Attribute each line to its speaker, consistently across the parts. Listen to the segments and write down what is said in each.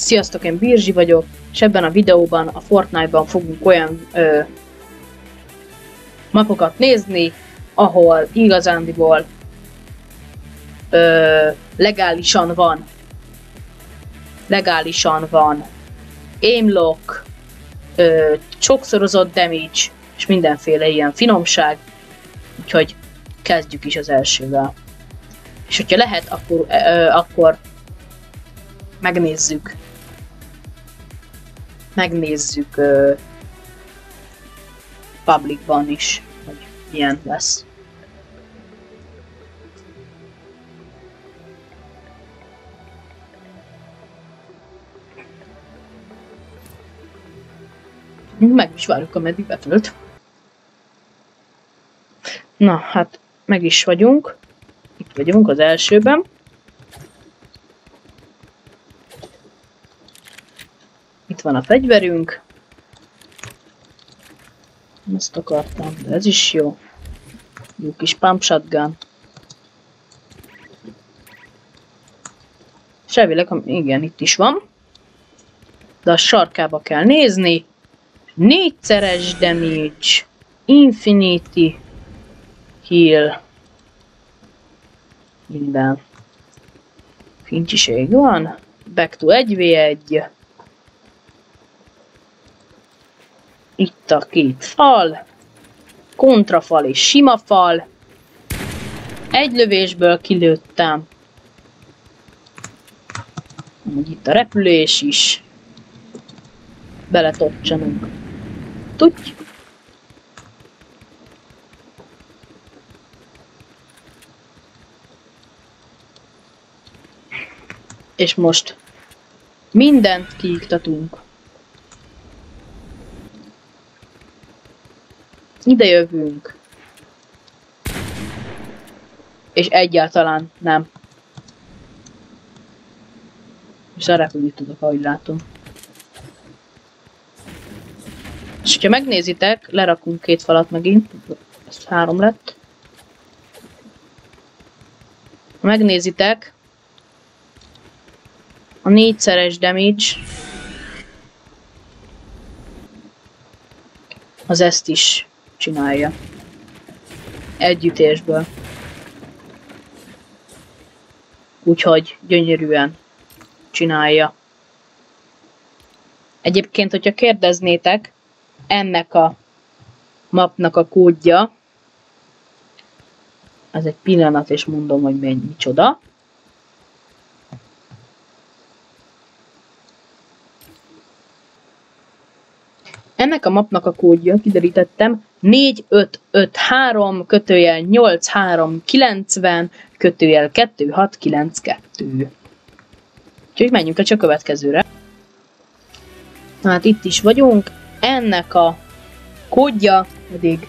Speaker 1: Sziasztok, én Birzsi vagyok, és ebben a videóban a Fortnite-ban fogunk olyan mapokat nézni, ahol igazándiból legálisan van aimlock, sokszorozott damage, és mindenféle ilyen finomság, úgyhogy kezdjük is az elsővel. És hogyha lehet, akkor megnézzük publicban is, hogy milyen lesz. Meg is várjuk, ameddig betölt. Na, hát meg is vagyunk. Itt vagyunk az elsőben. Itt van a fegyverünk. Ezt akartam, de ez is jó. Jó kis pump shotgun. És elvileg, igen, itt is van. De a sarkába kell nézni. 4-szeres damage. Infinity heal. Minden. Fincsiség van. Back to 1v1. Itt a két fal. Kontrafal és sima fal. Egy lövésből kilőttem. Itt a repülés is. Beletocsanunk. Tudj! És most mindent kiiktatunk. Ide jövünk. És egyáltalán nem. És repülni tudok, ahogy látom. És hogyha megnézitek, lerakunk két falat megint. Ez 3 lett. Ha megnézitek, a 4-szeres damage az ezt is csinálja. Egy ütésből. Úgyhogy gyönyörűen csinálja. Egyébként, hogyha kérdeznétek, ennek a mapnak a kódja, ez egy pillanat, és mondom, hogy micsoda. Ennek a mapnak a kódja, kiderítettem, 4553 8390 2692. Úgyhogy menjünk a következőre. Hát itt is vagyunk. Ennek a kódja pedig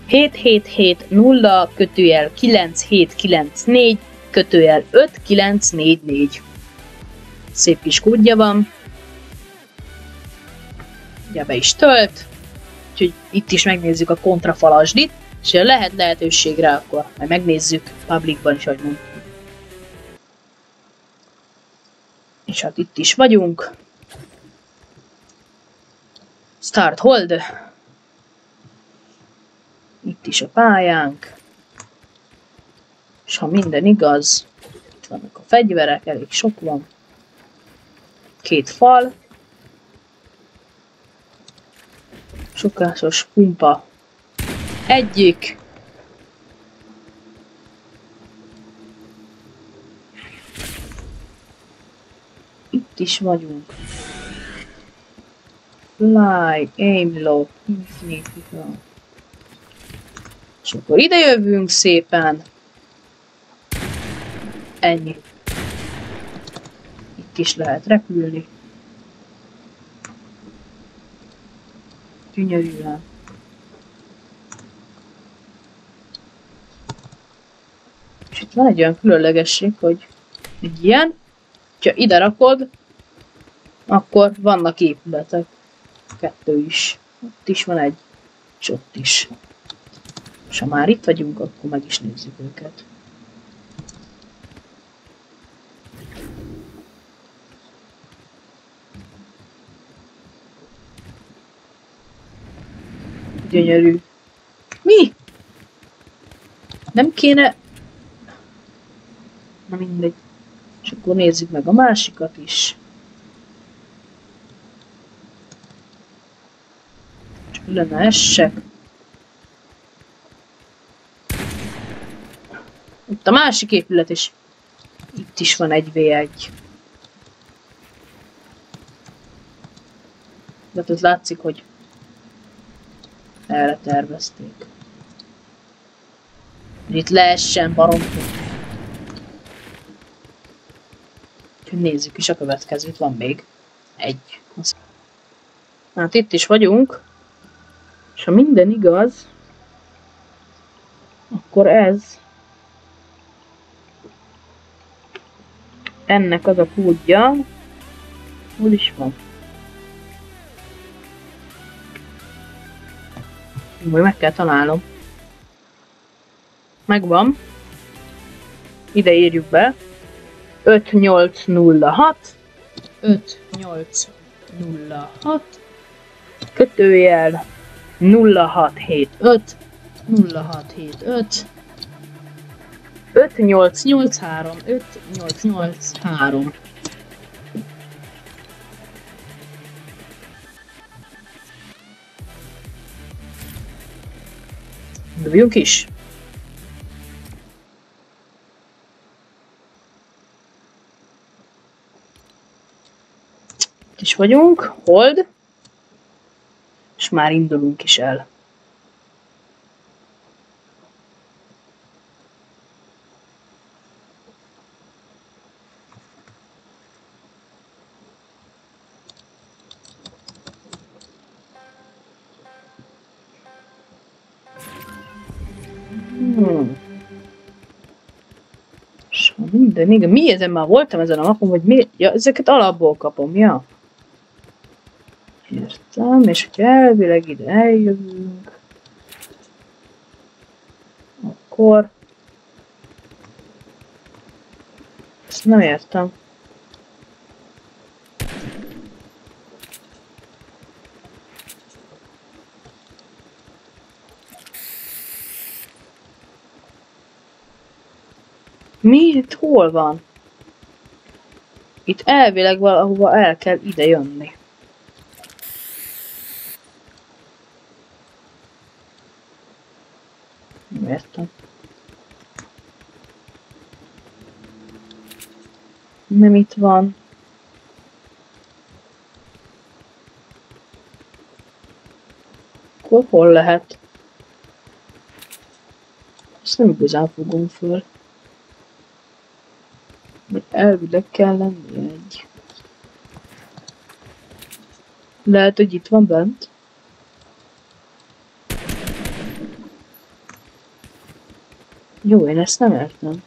Speaker 1: 7770 9794 5944. Szép kis kódja van. Ugye be is tölt. Úgyhogy itt is megnézzük a kontrafalasdit. És ha lehet lehetőségre, akkor majd megnézzük publicban is, ahogy mondtam. És hát itt is vagyunk. Start hold. Itt is a pályánk. És ha minden igaz, itt vannak a fegyverek, elég sok van. 2 fal. Szokásos pumpa. Egyik. Itt is vagyunk. Fly, aim low, infinity. És akkor ide jövünk szépen. Ennyi. Itt is lehet repülni. Gyönyörűen. És itt van egy olyan különlegesség, hogy egy ilyen, ha ide rakod, akkor vannak épületek. 2 is. Ott is van egy, és ott is. És ha már itt vagyunk, akkor meg is nézzük őket. Gyönyörű. Mi? Nem kéne... Na mindegy. És akkor nézzük meg a másikat is. Csak lenne essek. Itt a másik épület is. Itt is van egy V1. De ott látszik, hogy erre tervezték. Itt leessen baromfog. Úgyhogy nézzük is a következőt, van még egy. Hát itt is vagyunk. És ha minden igaz, akkor ez ennek az a kódja. Hol is van? Majd meg kell találnom. Megvan. Ide írjuk be. 5806 5806 kötőjel 0675 0675 5883 5883. Dobjunk is. Itt is vagyunk, hold, és már indulunk is el. És minden, igen, mi ezen már voltam ezen a mapon, hogy mi? Ja, ezeket alapból kapom, ja. Értem, és hogyha elvileg ide eljövünk, akkor... Ezt nem értem. Mi? Itt hol van? Itt elvileg valahova el kell ide jönni. Nem értem. Nem itt van. Akkor hol lehet? Ezt nem igazán fogom föl. Mert elvileg kell lenni egy. Lehet, hogy itt van bent. Jó, én ezt nem értem.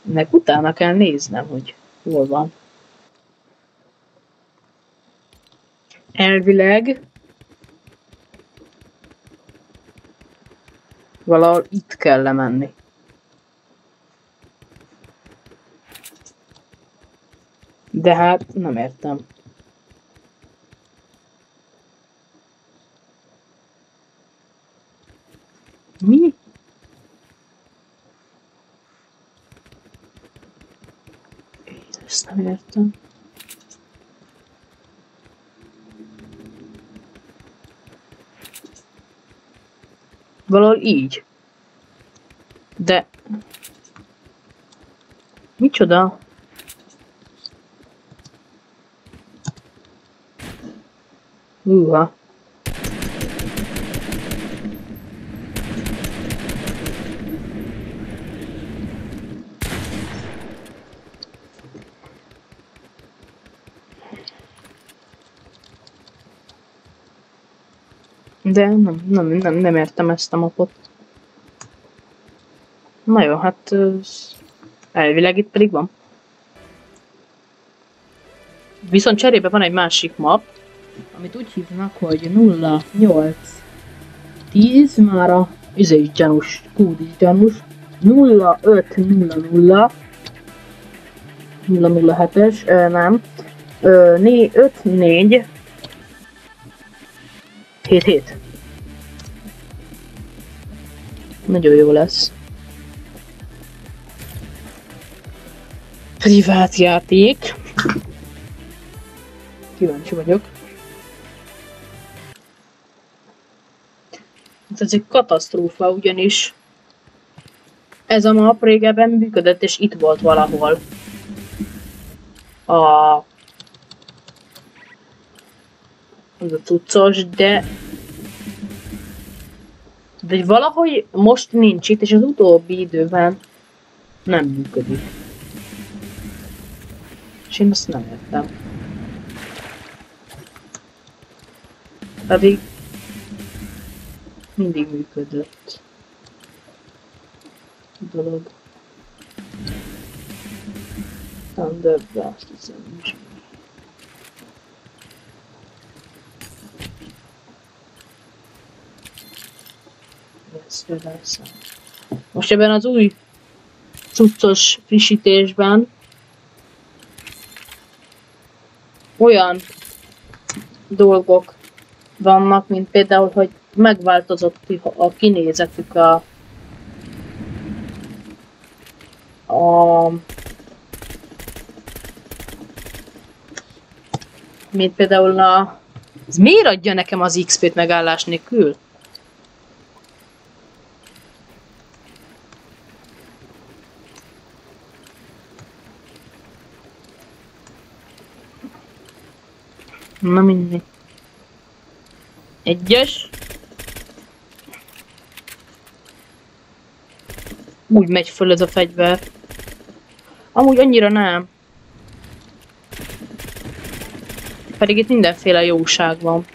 Speaker 1: Ennek utána kell néznem, hogy hol van. Elvileg valahol itt kell lemenni. De hát nem értem. Mi? Én ezt nem értem. Valahol így. De... Micsoda? Húha. De nem értem ezt a mapot. Na jó, hát elvileg itt pedig van. Viszont cserébe van egy másik map, amit úgy hívnak, hogy 0810, már a is gyanús, kód is gyanús. 0500 007-es, nem. 54 7. Nagyon jó lesz. Privát játék. Kíváncsi vagyok. Ez egy katasztrófa, ugyanis ez a map régebben működött, és itt volt valahol az a cuccos, de valahogy most nincs itt, és az utóbbi időben nem működik. És én azt nem értem. Pedig mindig működött a dolog. Thunderbe azt hiszem nincs. Most ebben az új cuccos frissítésben olyan dolgok vannak, mint például, hogy megváltozott a kinézetük mint például ez miért adja nekem az XP-t megállás nélkül? Na mindegy. 1-es. Úgy megy föl ez a fegyver. Amúgy annyira nem. Pedig itt mindenféle jóság van.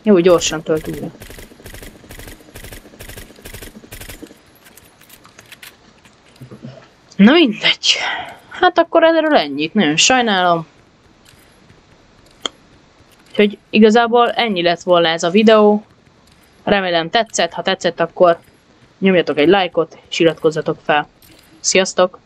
Speaker 1: Jó, gyorsan tölt újra. Na mindegy. Hát akkor erről ennyit. Nagyon sajnálom. Úgyhogy igazából ennyi lett volna ez a videó. Remélem tetszett. Ha tetszett, akkor nyomjatok egy lájkot és iratkozzatok fel. Sziasztok!